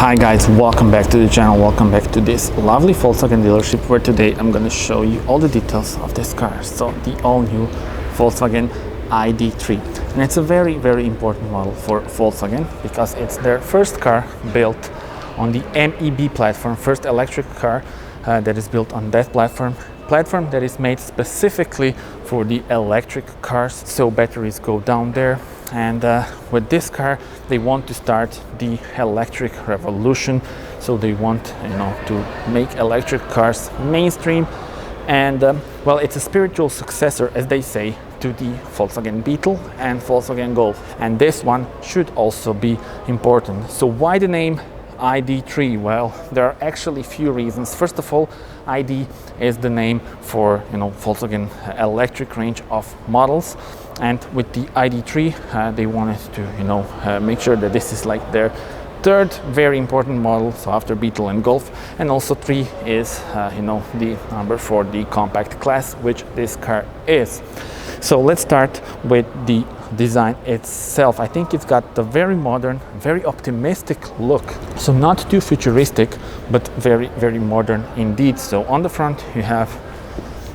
Hi guys, welcome back to the channel, welcome back to this lovely Volkswagen dealership where today I'm going to show you all the details of this car. So the all new Volkswagen ID.3, and it's a very important model for Volkswagen because it's their first car built on the MEB platform, first electric car that is built on that platform that is made specifically for the electric cars, so batteries go down there. And with this car they want to start the electric revolution, so they want to make electric cars mainstream. And well, it's a spiritual successor, as they say, to the Volkswagen Beetle and Volkswagen Golf, and this one should also be important. So why the name ID3? Well, there are actually few reasons. First of all, ID is the name for Volkswagen electric range of models, and with the ID3 they wanted to make sure that this is like their third very important model, so after Beetle and Golf, and also 3 is the number for the compact class, which this car is. So let's start with the design itself. I think it's got a very modern, very optimistic look. So not too futuristic, but very modern indeed. So on the front you have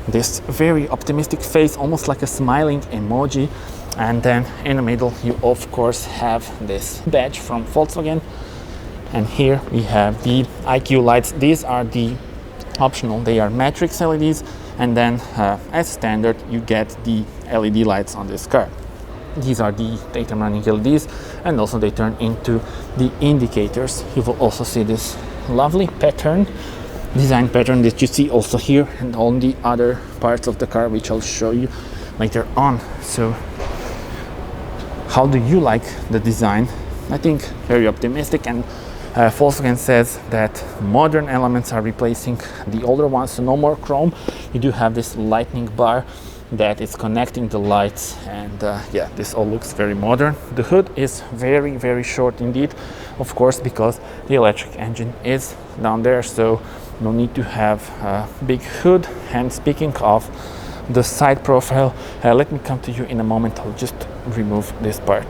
this very optimistic face, almost like a smiling emoji, and then in the middle you of course have this badge from Volkswagen, and here we have the IQ lights. These are the optional, they are matrix LEDs, and then as standard you get the LED lights on this car. These are the daytime running LEDs, and also they turn into the indicators. You will also see this lovely design pattern that you see also here and on the other parts of the car, which I'll show you later on. So how do you like the design? I think very optimistic, and Volkswagen says that modern elements are replacing the older ones, so no more chrome. You do have this lightning bar that is connecting the lights, and yeah, this all looks very modern. The hood is very short indeed, of course, because the electric engine is down there, so no need to have a big hood. And speaking of the side profile, let me come to you in a moment. I'll just remove this part.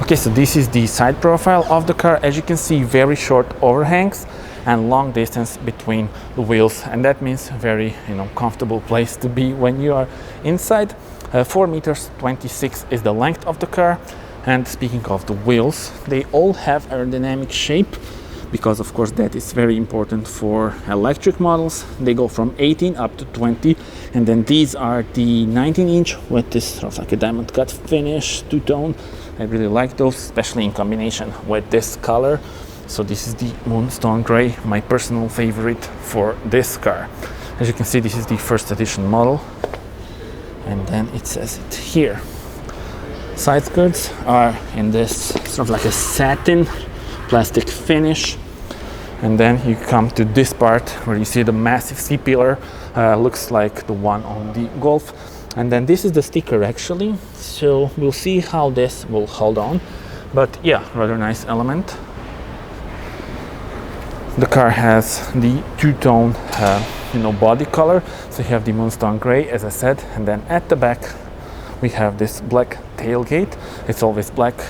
Okay, so this is the side profile of the car. As you can see, very short overhangs and long distance between the wheels, and that means very comfortable place to be when you are inside. 4 meters 26 is the length of the car. And speaking of the wheels, they all have aerodynamic shape, because of course that is very important for electric models. They go from 18 up to 20, and then these are the 19-inch with this sort of like a diamond cut finish, two-tone. I really like those, especially in combination with this color. So this is the Moonstone Grey, my personal favorite for this car. As you can see, this is the first edition model, and then it says it here. Side skirts are in this sort of like a satin plastic finish, and then you come to this part where you see the massive C-pillar, looks like the one on the Golf. And then this is the sticker actually, so we'll see how this will hold on, but yeah, rather nice element. The car has the two-tone body color, so you have the Moonstone Grey, as I said, and then at the back we have this black tailgate. It's always black,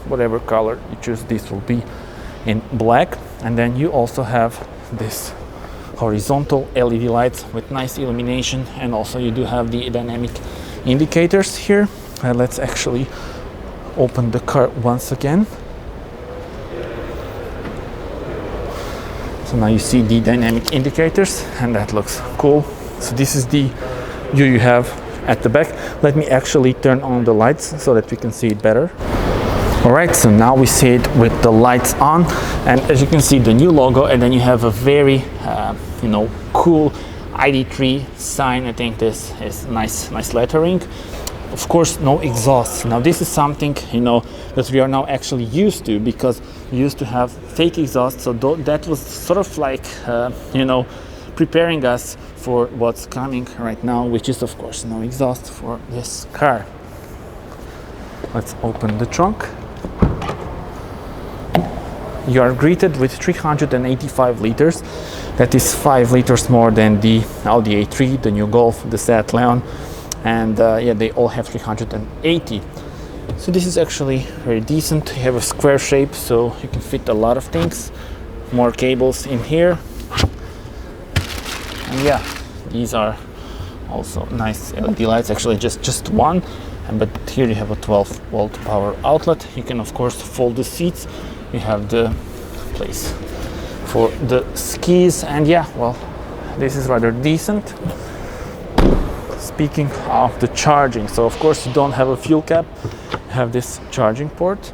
whatever color you choose, this will be in black. And then you also have this horizontal LED lights with nice illumination, and also you do have the dynamic indicators here. Let's actually open the car once again. So now you see the dynamic indicators, and that looks cool. So this is the view you have at the back. Let me actually turn on the lights so that we can see it better. Alright, so now we see it with the lights on, and as you can see, the new logo, and then you have a very cool ID3 sign. I think this is nice lettering. Of course, no exhaust. Now this is something that we are now actually used to, because we used to have fake exhaust, so that was sort of like preparing us for what's coming right now, which is of course no exhaust for this car. Let's open the trunk. You are greeted with 385 liters. That is 5 liters more than the Audi A3, the new Golf, the Seat Leon, and yeah, they all have 380. So this is actually very decent. You have a square shape, so you can fit a lot of things. more cables in here. And yeah, these are also nice LED lights, actually just one, but here you have a 12-volt power outlet. You can of course fold the seats. You have the place for the skis, and yeah, well, this is rather decent. Speaking of the charging, so of course you don't have a fuel cap, you have this charging port,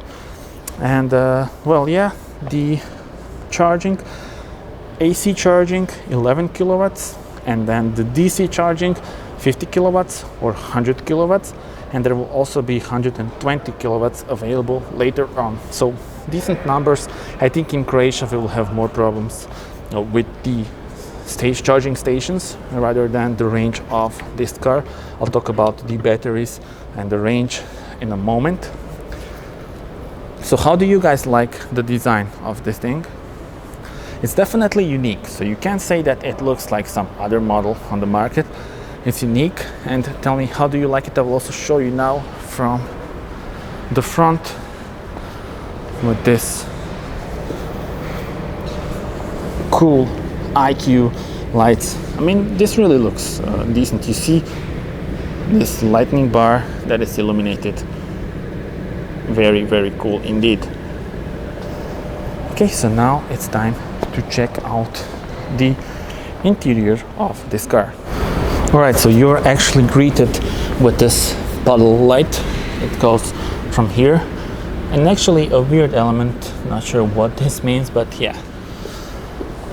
and well, yeah, the charging, AC charging 11 kilowatts, and then the DC charging 50 kilowatts or 100 kilowatts, and there will also be 120 kilowatts available later on. So decent numbers. I think in Croatia we will have more problems with the charging stations rather than the range of this car. I'll talk about the batteries and the range in a moment. So how do you guys like the design of this thing? It's definitely unique, so you can't say that it looks like some other model on the market. It's unique. And tell me, how do you like it? I will also show you now from the front with this cool IQ lights. I mean, this really looks decent. You see this lightning bar that is illuminated. Very, very cool indeed. Okay, so now it's time to check out the interior of this car. Alright, so you're actually greeted with this puddle light. It goes from here, and actually a weird element, not sure what this means, but yeah,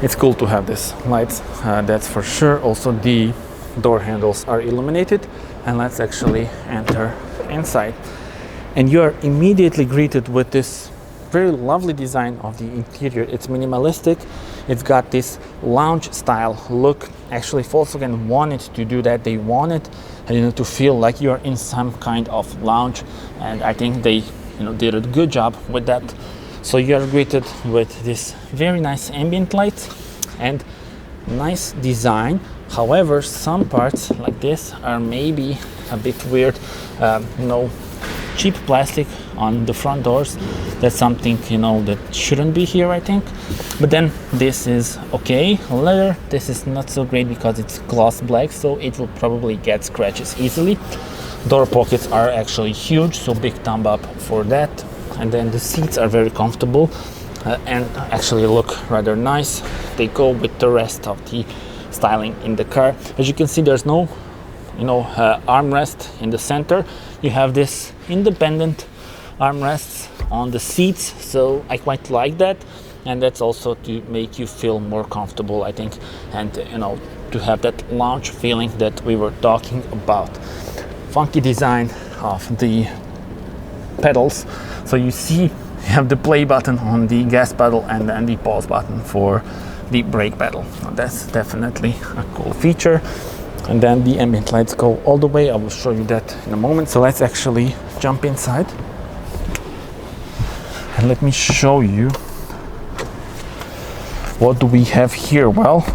it's cool to have this lights, that's for sure. Also the door handles are illuminated, and let's actually enter inside. And you are immediately greeted with this very lovely design of the interior. It's minimalistic. It's got this lounge style look. Actually, Volkswagen wanted to do that. They wanted, to feel like you're in some kind of lounge, and I think they, did a good job with that. So you are greeted with this very nice ambient light and nice design. However, some parts like this are maybe a bit weird. Cheap plastic on the front doors. That's something that shouldn't be here, I think. But then this is okay. Leather, this is not so great because it's gloss black, so it will probably get scratches easily. Door pockets are actually huge, so big thumb up for that. And then the seats are very comfortable and actually look rather nice. They go with the rest of the styling in the car. As you can see, there's no armrest in the center. You have this independent armrests on the seats, so I quite like that, and that's also to make you feel more comfortable, I think, and to have that lounge feeling that we were talking about. Funky design of the pedals, so you see you have the play button on the gas pedal and then the pause button for the brake pedal. So that's definitely a cool feature. And then the ambient lights go all the way. I will show you that in a moment. So let's actually jump inside and let me show you what do we have here. Well,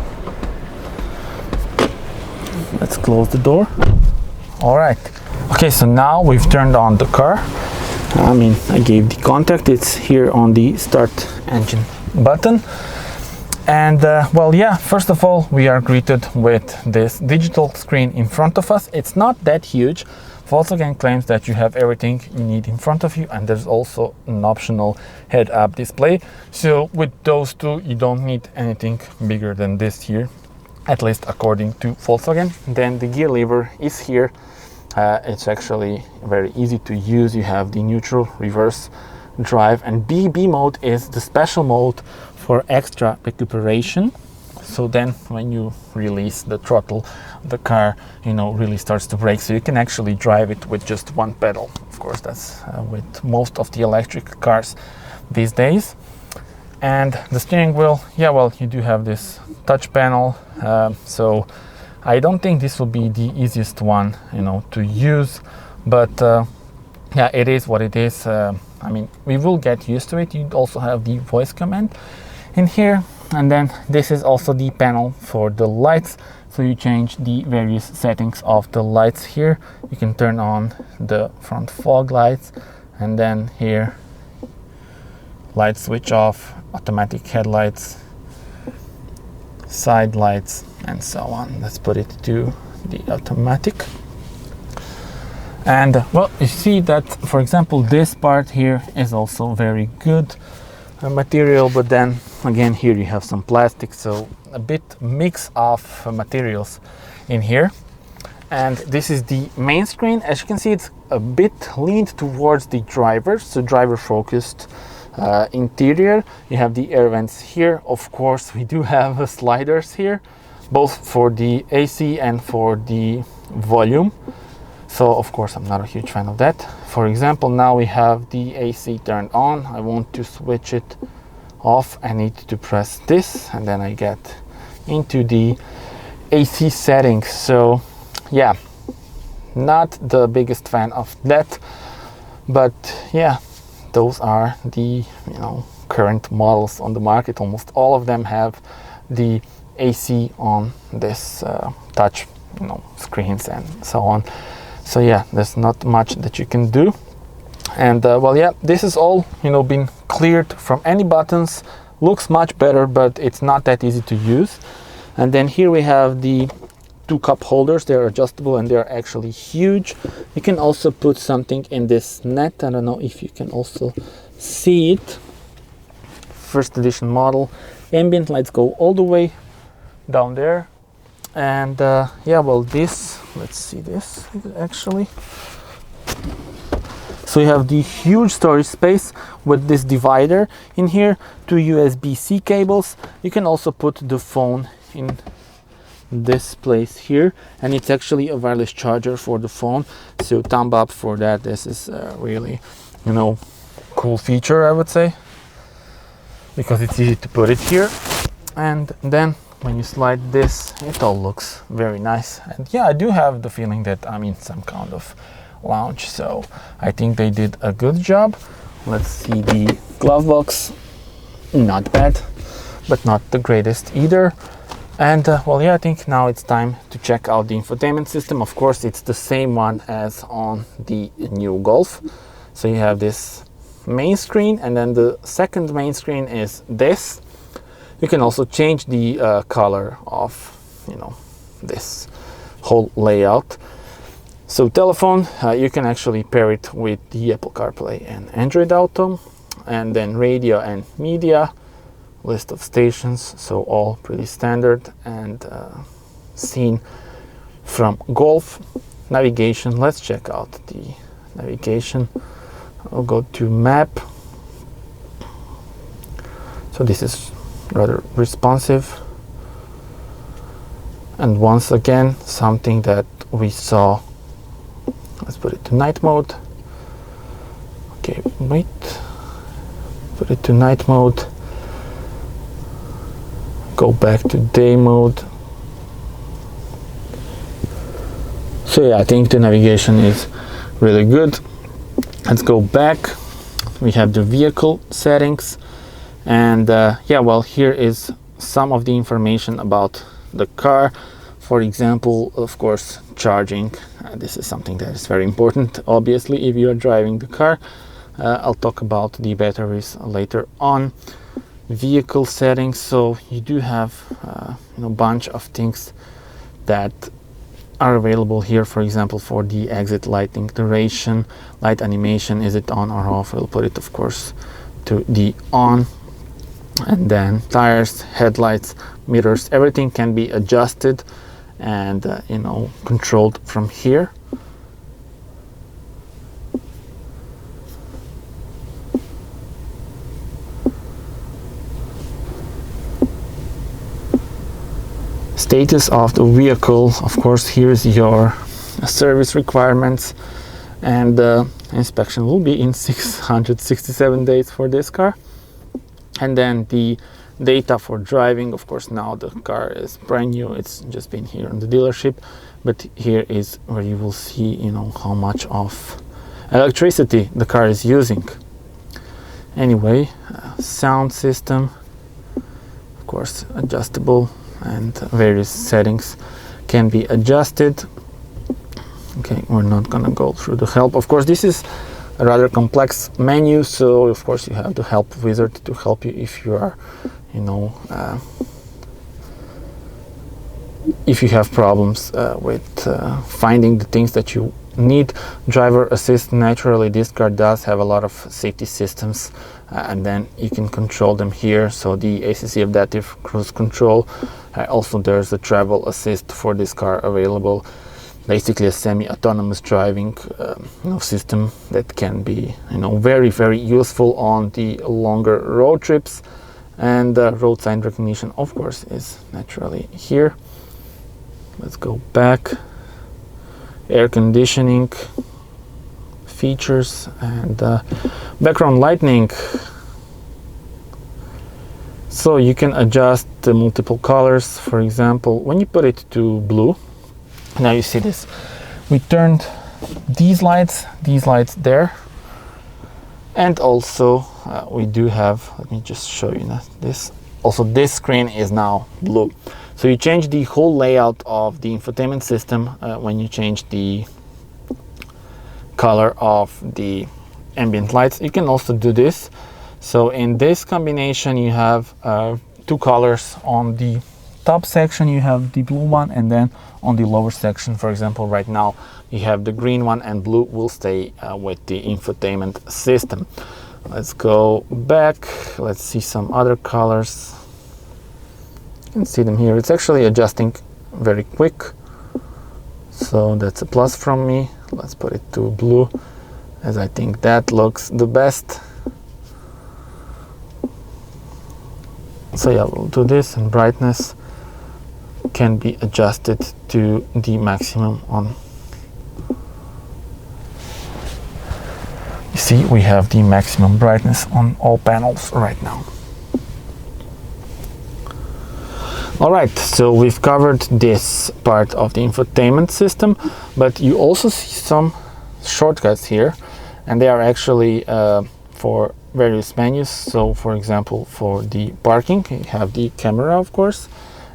let's close the door. All right. Okay, so now we've turned on the car. I gave the contact. It's here on the start engine button. And well, yeah, first of all, we are greeted with this digital screen in front of us. It's not that huge. Volkswagen claims that you have everything you need in front of you, and there's also an optional head-up display. So with those two, you don't need anything bigger than this here, at least according to Volkswagen. Then the gear lever is here. It's actually very easy to use. You have the neutral, reverse, drive, and BB mode is the special mode for extra recuperation. So then when you release the throttle, the car really starts to brake, so you can actually drive it with just one pedal. Of course, that's with most of the electric cars these days. And the steering wheel, yeah, well, you do have this touch panel, so I don't think this will be the easiest one to use, but yeah, it is what it is. We will get used to it. You also have the voice command in here, and then this is also the panel for the lights, so you change the various settings of the lights here. You can turn on the front fog lights, and then here light switch off, automatic headlights, side lights and so on. Let's put it to the automatic. And well, you see that, for example, this part here is also very good material, but then again here you have some plastic, so a bit mix of materials in here. And this is the main screen. As you can see, it's a bit leaned towards the driver, so driver focused interior. You have the air vents here. Of course, we do have sliders here, both for the AC and for the volume. So of course, I'm not a huge fan of that. For example, now we have the AC turned on. I want to switch it off. I need to press this, and then I get into the AC settings. So yeah, not the biggest fan of that, but yeah, those are the current models on the market. Almost all of them have the AC on this touch screens and so on. So yeah, there's not much that you can do. And well, yeah, this is all been cleared from any buttons. Looks much better, but it's not that easy to use. And then here we have the 2 cup holders. They're adjustable and they're actually huge. You can also put something in this net. I don't know if you can also see it. First edition model. Ambient lights go all the way down there. And yeah, well, this, let's see this actually. So you have the huge storage space with this divider in here, 2 USB-C cables. You can also put the phone in this place here, and it's actually a wireless charger for the phone. So thumb up for that. This is really cool feature, I would say, because it's easy to put it here. And then when you slide this, it all looks very nice. And yeah, I do have the feeling that I'm in some kind of lounge, so I think they did a good job. Let's see the glove box. Not bad, but not the greatest either. And well, yeah, I think now it's time to check out the infotainment system. Of course, it's the same one as on the new Golf. So you have this main screen, and then the second main screen is this. You can also change the color of this whole layout. So telephone, you can actually pair it with the Apple CarPlay and Android Auto, and then radio and media, list of stations, so all pretty standard and seen from Golf. Navigation, let's check out the navigation. I'll go to map. So this is rather responsive, and once again something that we saw. Let's put it to night mode. Okay, wait, put it to night mode, go back to day mode. So yeah, I think the navigation is really good. Let's go back. We have the vehicle settings, and yeah, well, here is some of the information about the car. For example, of course, charging. This is something that is very important, obviously, if you are driving the car. I'll talk about the batteries later on. Vehicle settings, so you do have a bunch of things that are available here. For example, for the exit lighting duration, light animation, is it on or off? We'll put it, of course, to the on. And then tires, headlights, mirrors, everything can be adjusted and controlled from here. Status of the vehicle, of course, here's your service requirements, and inspection will be in 667 days for this car. And then the data for driving, of course, now the car is brand new, it's just been here in the dealership, but here is where you will see how much of electricity the car is using. Anyway, sound system, of course, adjustable, and various settings can be adjusted. Okay, we're not gonna go through the help. Of course, this is a rather complex menu, so of course you have the help wizard to help you if you are if you have problems with finding the things that you need. Driver assist, naturally this car does have a lot of safety systems, and then you can control them here. So the ACC adaptive cruise control, also there's a travel assist for this car available, basically a semi-autonomous driving system that can be very, very useful on the longer road trips. And roadside recognition, of course, is naturally here. Let's go back. Air conditioning features and background lighting. So you can adjust the multiple colors. For example, when you put it to blue, now you see this. We turned these lights there. And also we do have, let me just show you this. Also this screen is now blue. So you change the whole layout of the infotainment system when you change the color of the ambient lights. You can also do this. So in this combination you have two colors. On the top section you have the blue one, and then on the lower section, for example, right now you have the green one, and blue will stay with the infotainment system. Let's go back. Let's see some other colors. You can see them here. It's actually adjusting very quick, so that's a plus from me. Let's put it to blue, as I think that looks the best. So yeah, we'll do this, and brightness can be adjusted to the maximum on. You see, we have the maximum brightness on all panels right now. Alright, so we've covered this part of the infotainment system, but you also see some shortcuts here, and they are actually for various menus. So for example, for the parking you have the camera, of course,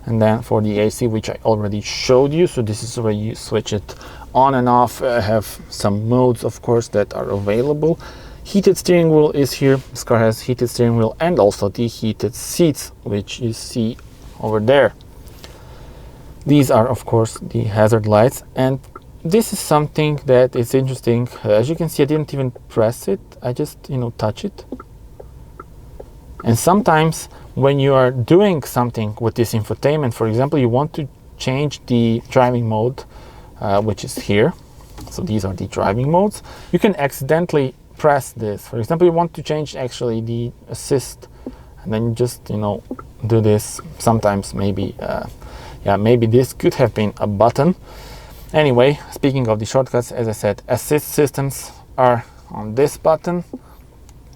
and then for the AC, which I already showed you, so this is where you switch it on and off. I have some modes, of course, that are available. Heated steering wheel is here. This car has heated steering wheel and also the heated seats, which you see over there. These are, of course, the hazard lights, and this is something that is interesting. As you can see, I didn't even press it, I just touch it. And sometimes when you are doing something with this infotainment, for example, you want to change the driving mode, which is here. So these are the driving modes. You can accidentally press this. For example, you want to change actually the assist, and then you just do this. Sometimes maybe maybe this could have been a button. Anyway, speaking of the shortcuts, as I said, assist systems are on this button,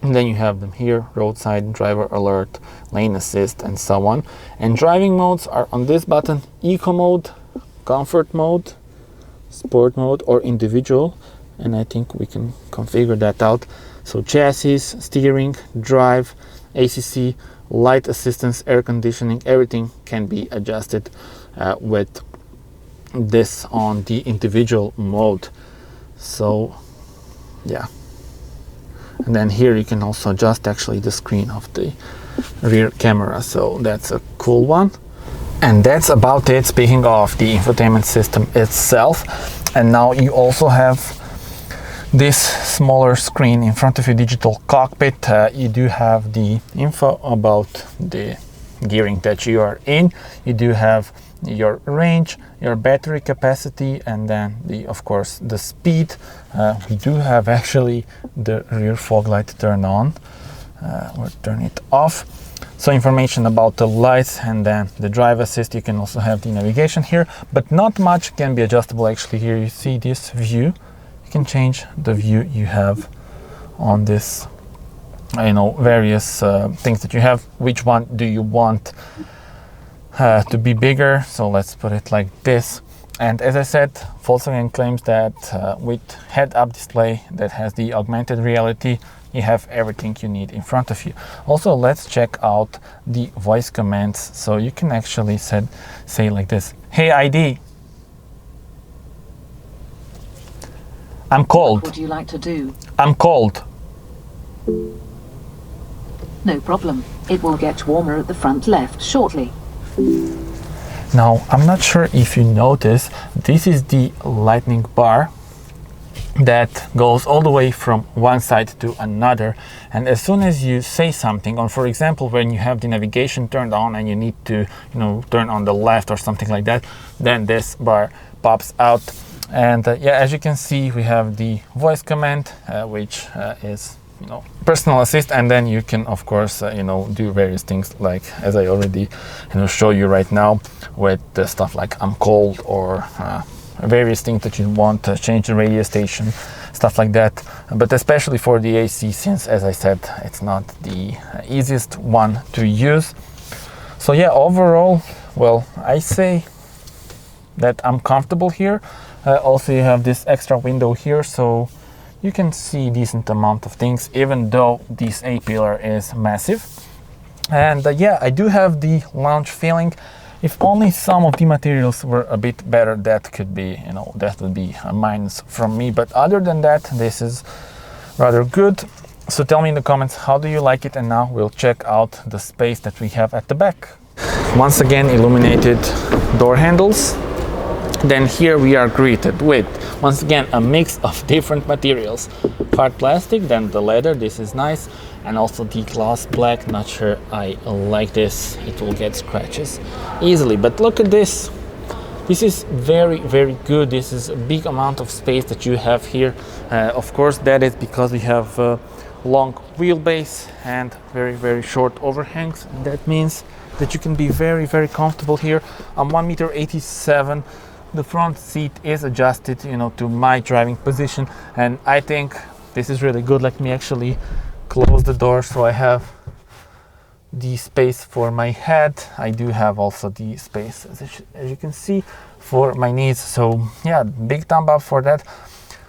and then you have them here: roadside, driver alert, lane assist, and so on. And driving modes are on this button: eco mode, comfort mode, sport mode, or individual. And I think we can configure that out. So chassis, steering, drive, ACC, light assistance, air conditioning, everything can be adjusted with this on the individual mode. So yeah, and then here you can also adjust actually the screen of the rear camera, so that's a cool one. And that's about it, speaking of the infotainment system itself. And now you also have this smaller screen in front of your digital cockpit. You do have the info about the gearing that you are in. You do have your range, your battery capacity, and then of course the speed. We do have actually the rear fog light turned on. We'll turn it off. So information about the lights, and then the drive assist. You can also have the navigation here, but not much can be adjustable. Actually, here you see this view. You can change the view you have on this, various things that you have. Which one do you want to be bigger? So let's put it like this. And as I said, Volkswagen claims that with head-up display that has the augmented reality, you have everything you need in front of you. Also, let's check out the voice commands. So you can actually say like this: "Hey ID, I'm cold. What would you like to do? I'm cold." No problem. It will get warmer at the front left shortly. Now, I'm not sure if you notice, this is the lightning bar that goes all the way from one side to another, and as soon as you say something, or for example when you have the navigation turned on and you need to turn on the left or something like that, then this bar pops out. And yeah, as you can see, we have the voice command, which is personal assist, and then you can of course do various things, like as I already show you right now, with the stuff like I'm cold, or various things that you want to change the radio station, stuff like that. But especially for the AC, since as I said, it's not the easiest one to use. So yeah, overall, well, I say that I'm comfortable here. Also, you have this extra window here, so you can see a decent amount of things, even though this A-pillar is massive. And yeah, I do have the lounge feeling. If only some of the materials were a bit better, that could be, that would be a minus from me. But other than that, this is rather good. So tell me in the comments, how do you like it? And now we'll check out the space that we have at the back. Once again, illuminated door handles. Then here we are greeted with, once again, a mix of different materials. Hard plastic, then the leather, this is nice, and also the gloss black. Not sure I like this, it will get scratches easily, but look at this. This is very, very good. This is a big amount of space that you have here. Of course, that is because we have long wheelbase and very, very short overhangs. And that means that you can be very, very comfortable here. I'm 1.87 m. The front seat is adjusted, to my driving position, and I think this is really good. Let me actually close the door so I have the space for my head. I do have also the space, as you can see, for my knees. So yeah, big thumb up for that.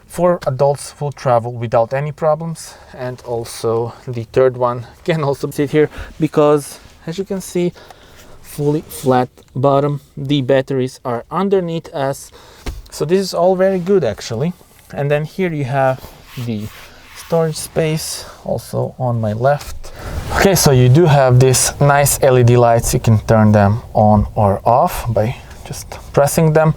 4 adults will travel without any problems, and also the third one can also sit here because, as you can see, fully flat bottom. The batteries are underneath us, so this is all very good actually. And then here you have the storage space also on my left. Okay, so you do have these nice LED lights. You can turn them on or off by just pressing them.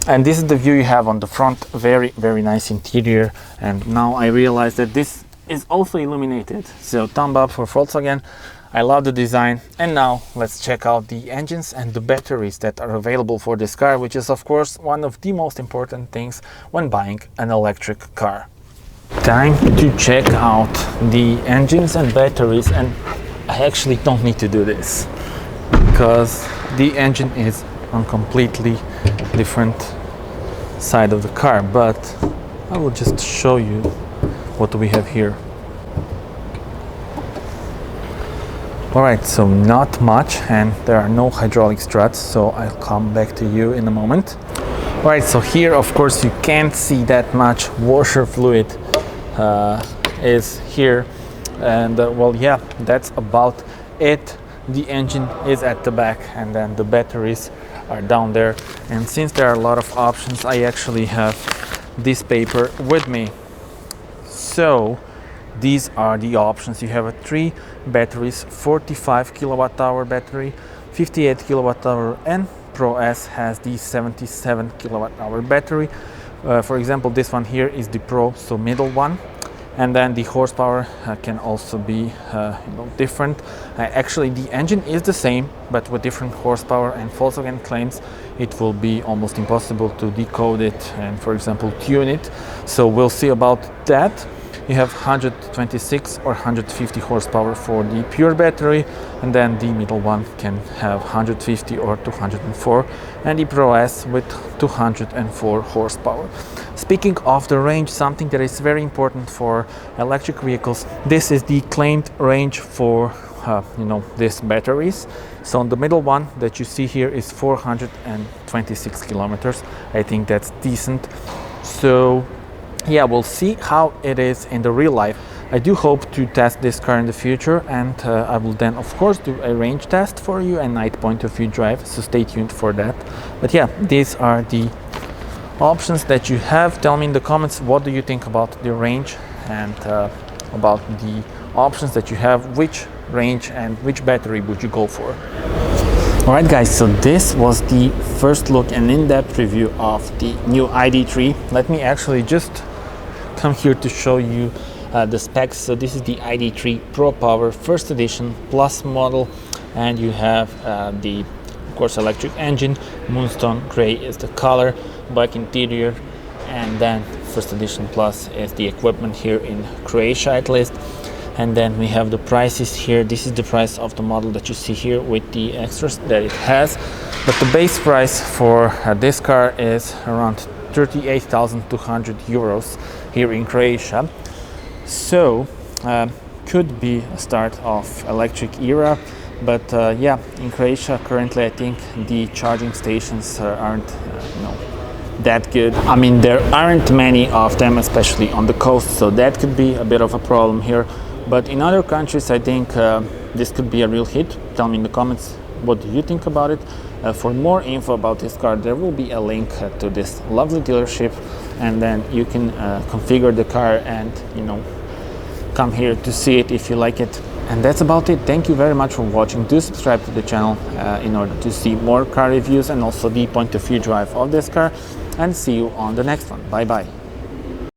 And this is the view you have on the front. Very, very nice interior. And now I realize that this is also illuminated, so thumb up for Volkswagen. I love the design. And now let's check out the engines and the batteries that are available for this car, which is of course one of the most important things when buying an electric car. Time to check out the engines and batteries, and I actually don't need to do this because the engine is on completely different side of the car, but I will just show you what we have here. Alright, so not much, and there are no hydraulic struts, so I'll come back to you in a moment. Alright, so here of course you can't see that much washer fluid is here, and well, yeah, that's about it. The engine is at the back, and then the batteries are down there. And since there are a lot of options, I actually have this paper with me. So these are the options. You have 3 batteries, 45 kilowatt hour battery, 58 kilowatt hour, and Pro S has the 77 kilowatt hour battery. For example, this one here is the Pro, so middle one. And then the horsepower can also be different. Actually, the engine is the same, but with different horsepower, and Volkswagen claims it will be almost impossible to decode it and, for example, tune it. So we'll see about that. You have 126 or 150 horsepower for the pure battery, and then the middle one can have 150 or 204, and the Pro S with 204 horsepower. Speaking of the range, something that is very important for electric vehicles, this is the claimed range for these batteries. So on the middle one that you see here is 426 kilometers. I think that's decent. So yeah, we'll see how it is in the real life. I do hope to test this car in the future, and I will then of course do a range test for you and night point of view drive, so stay tuned for that. But yeah, these are the options that you have. Tell me in the comments, what do you think about the range and about the options that you have, which range and which battery would you go for. Alright guys, so this was the first look and in-depth review of the new ID.3. Let me actually just come here to show you the specs. So this is the ID.3 Pro Power first edition plus model, and you have the, of course, electric engine. Moonstone Grey is the color, black interior, and then first edition plus is the equipment here in Croatia at least. And then we have the prices here. This is the price of the model that you see here with the extras that it has. But the base price for this car is around 38,200 euros here in Croatia. So could be a start of electric era. But yeah, in Croatia currently I think the charging stations aren't that good. I mean, there aren't many of them, especially on the coast, so that could be a bit of a problem here. But in other countries, I think this could be a real hit. Tell me in the comments what do you think about it. For more info about this car, there will be a link to this lovely dealership, and then you can configure the car and come here to see it if you like it. And that's about it. Thank you very much for watching. Do subscribe to the channel in order to see more car reviews and also the point of view drive of this car, and see you on the next one. Bye bye.